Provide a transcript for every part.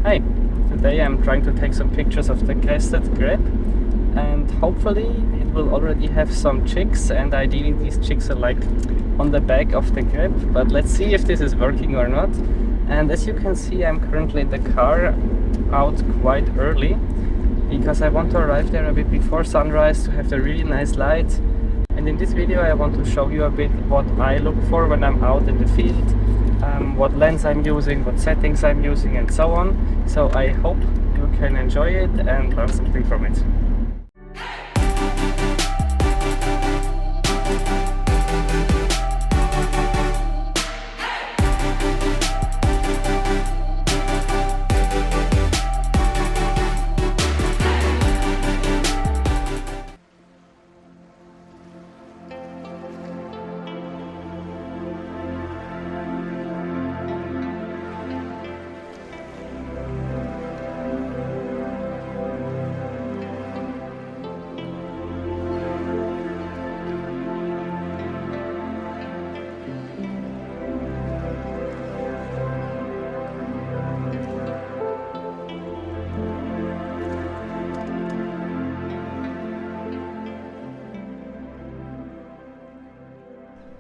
Hi, today I'm trying to take some pictures of the Crested grebe, and hopefully it will already have some chicks, and ideally these chicks are like on the back of the grebe, but let's see if this is working or not. And as you can see, I'm currently in the car out quite early because I want to arrive there a bit before sunrise to have the really nice light. And in this video I want to show you a bit what I look for when I'm out in the field, what lens I'm using, what settings I'm using, and so on. So I hope you can enjoy it and learn something from it.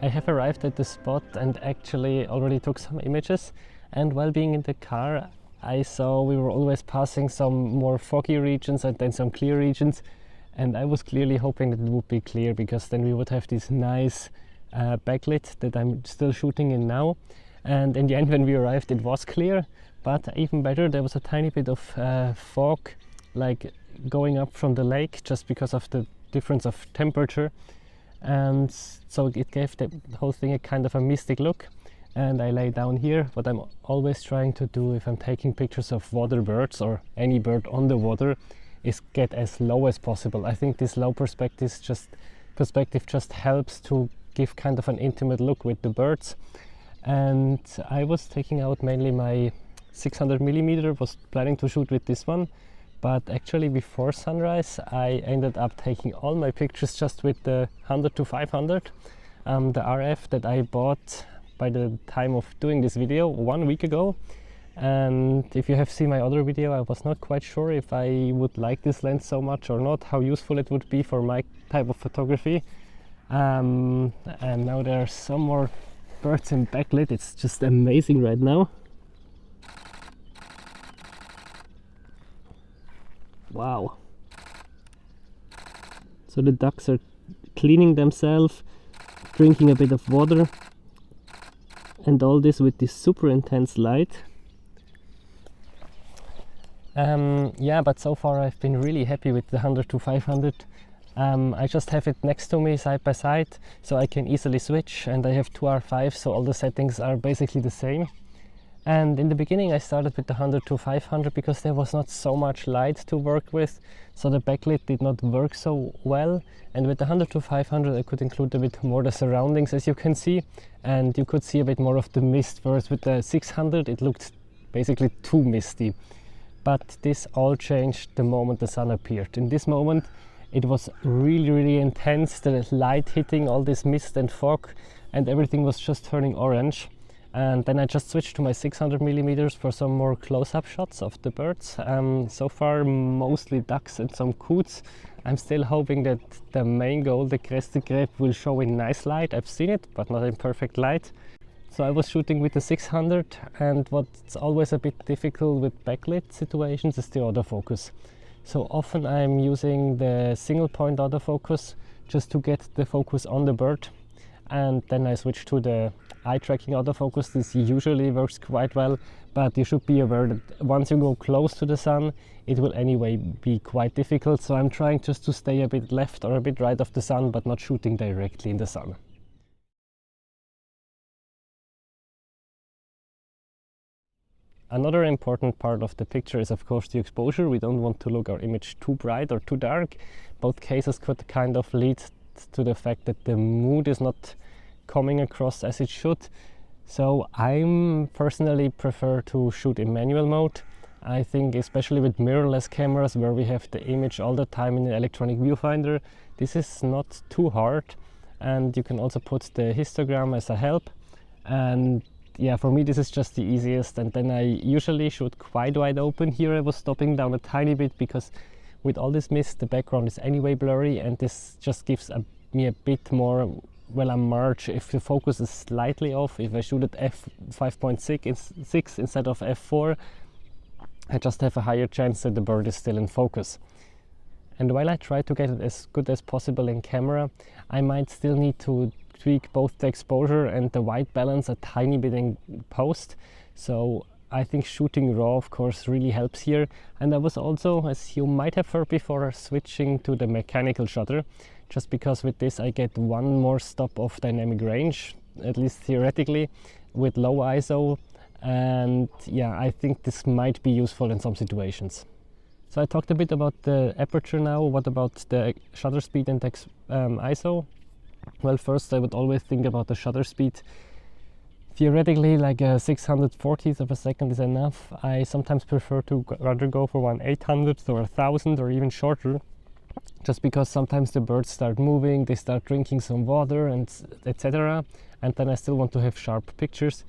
I have arrived at the spot and actually already took some images, and while being in the car I saw we were always passing some more foggy regions and then some clear regions, and I was clearly hoping that it would be clear because then we would have this nice backlit that I'm still shooting in now. And in the end, when we arrived, it was clear, but even better, there was a tiny bit of fog like going up from the lake just because of the difference of temperature. And so it gave the whole thing a kind of a mystic look. And I lay down here. What I'm always trying to do if I'm taking pictures of water birds or any bird on the water is get as low as possible. I think this low perspective just helps to give kind of an intimate look with the birds. And I was taking out mainly my 600mm, was planning to shoot with this one. But actually before sunrise I ended up taking all my pictures just with the 100-500, the RF that I bought by the time of doing this video 1 week ago. And if you have seen my other video, I was not quite sure if I would like this lens so much or not, how useful it would be for my type of photography. And now there are some more birds in backlit. It's just amazing right now. Wow. So the ducks are cleaning themselves, drinking a bit of water, and all this with this super intense light. Yeah, but so far I've been really happy with the 100-500. I just have it next to me side by side, so I can easily switch, and I have two R5, so all the settings are basically the same. And in the beginning I started with the 100-500 because there was not so much light to work with, so the backlit did not work so well. And with the 100-500 I could include a bit more the surroundings, as you can see, and you could see a bit more of the mist, whereas with the 600 it looked basically too misty. But this all changed the moment the sun appeared. In this moment it was really intense, the light hitting all this mist and fog, and everything was just turning orange. And then I just switched to my 600mm for some more close-up shots of the birds. So far mostly ducks and some coots. I'm still hoping that the main goal, the Crested grebe, will show in nice light. I've seen it, but not in perfect light. So I was shooting with the 600, and what's always a bit difficult with backlit situations is the autofocus. So often I'm using the single point autofocus just to get the focus on the bird. And then I switch to the eye tracking autofocus. This usually works quite well, but you should be aware that once you go close to the sun, it will anyway be quite difficult. So I'm trying just to stay a bit left or a bit right of the sun, but not shooting directly in the sun. Another important part of the picture is of course the exposure. We don't want to look our image too bright or too dark. Both cases could kind of lead to the fact that the mood is not coming across as it should. So I personally prefer to shoot in manual mode. I think especially with mirrorless cameras where we have the image all the time in the electronic viewfinder, this is not too hard, and you can also put the histogram as a help. And yeah, for me this is just the easiest. And then I usually shoot quite wide open. Here I was stopping down a tiny bit because with all this mist the background is anyway blurry, and this just gives me a bit more, well, a marge if the focus is slightly off. If I shoot at f5.6 instead of f4, I just have a higher chance that the bird is still in focus. And while I try to get it as good as possible in camera, I might still need to tweak both the exposure and the white balance a tiny bit in post. So I think shooting raw, of course, really helps here. And I was also, as you might have heard before, switching to the mechanical shutter, just because with this I get one more stop of dynamic range, at least theoretically, with low ISO. And yeah, I think this might be useful in some situations. So I talked a bit about the aperture now. What about the shutter speed and ISO? Well, first I would always think about the shutter speed. Theoretically, like a 640th of a second is enough. I sometimes prefer to rather go for 1/800th or 1,000th or even shorter, just because sometimes the birds start moving, they start drinking some water and etc. And then I still want to have sharp pictures.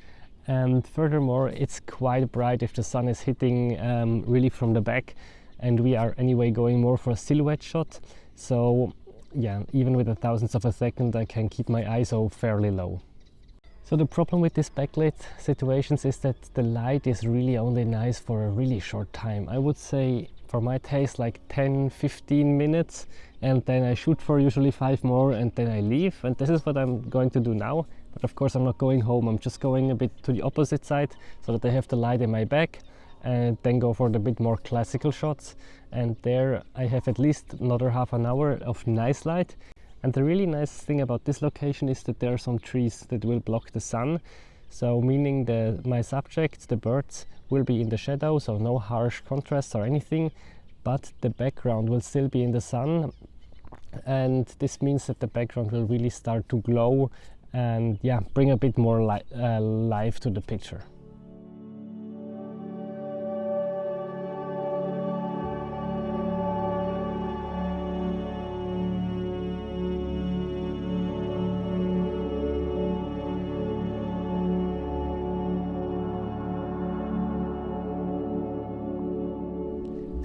And furthermore, it's quite bright if the sun is hitting really from the back, and we are anyway going more for a silhouette shot. So yeah, even with 1,000th of a second I can keep my ISO fairly low. So the problem with these backlit situations is that the light is really only nice for a really short time. I would say for my taste like 10-15 minutes, and then I shoot for usually 5 more and then I leave. And this is what I'm going to do now. But of course I'm not going home, I'm just going a bit to the opposite side so that I have the light in my back, and then go for the bit more classical shots. And there I have at least another half an hour of nice light. And the really nice thing about this location is that there are some trees that will block the sun. So meaning my subjects, the birds, will be in the shadow, so no harsh contrast or anything, but the background will still be in the sun. And this means that the background will really start to glow and yeah, bring a bit more life to the picture.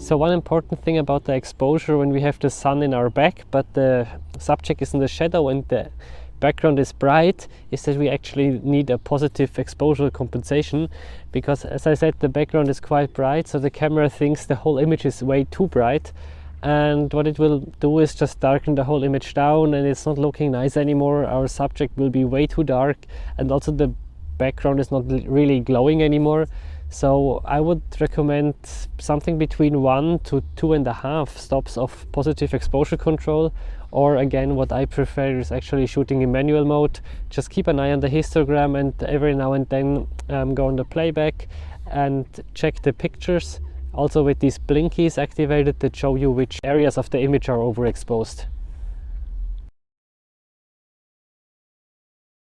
So one important thing about the exposure when we have the sun in our back but the subject is in the shadow and the background is bright is that we actually need a positive exposure compensation, because as I said, the background is quite bright, so the camera thinks the whole image is way too bright, and what it will do is just darken the whole image down and it's not looking nice anymore. Our subject will be way too dark and also the background is not really glowing anymore. So I would recommend something between 1 to 2.5 stops of positive exposure control, or again what I prefer is actually shooting in manual mode. Just keep an eye on the histogram and every now and then go on the playback and check the pictures, also with these blinkies activated that show you which areas of the image are overexposed.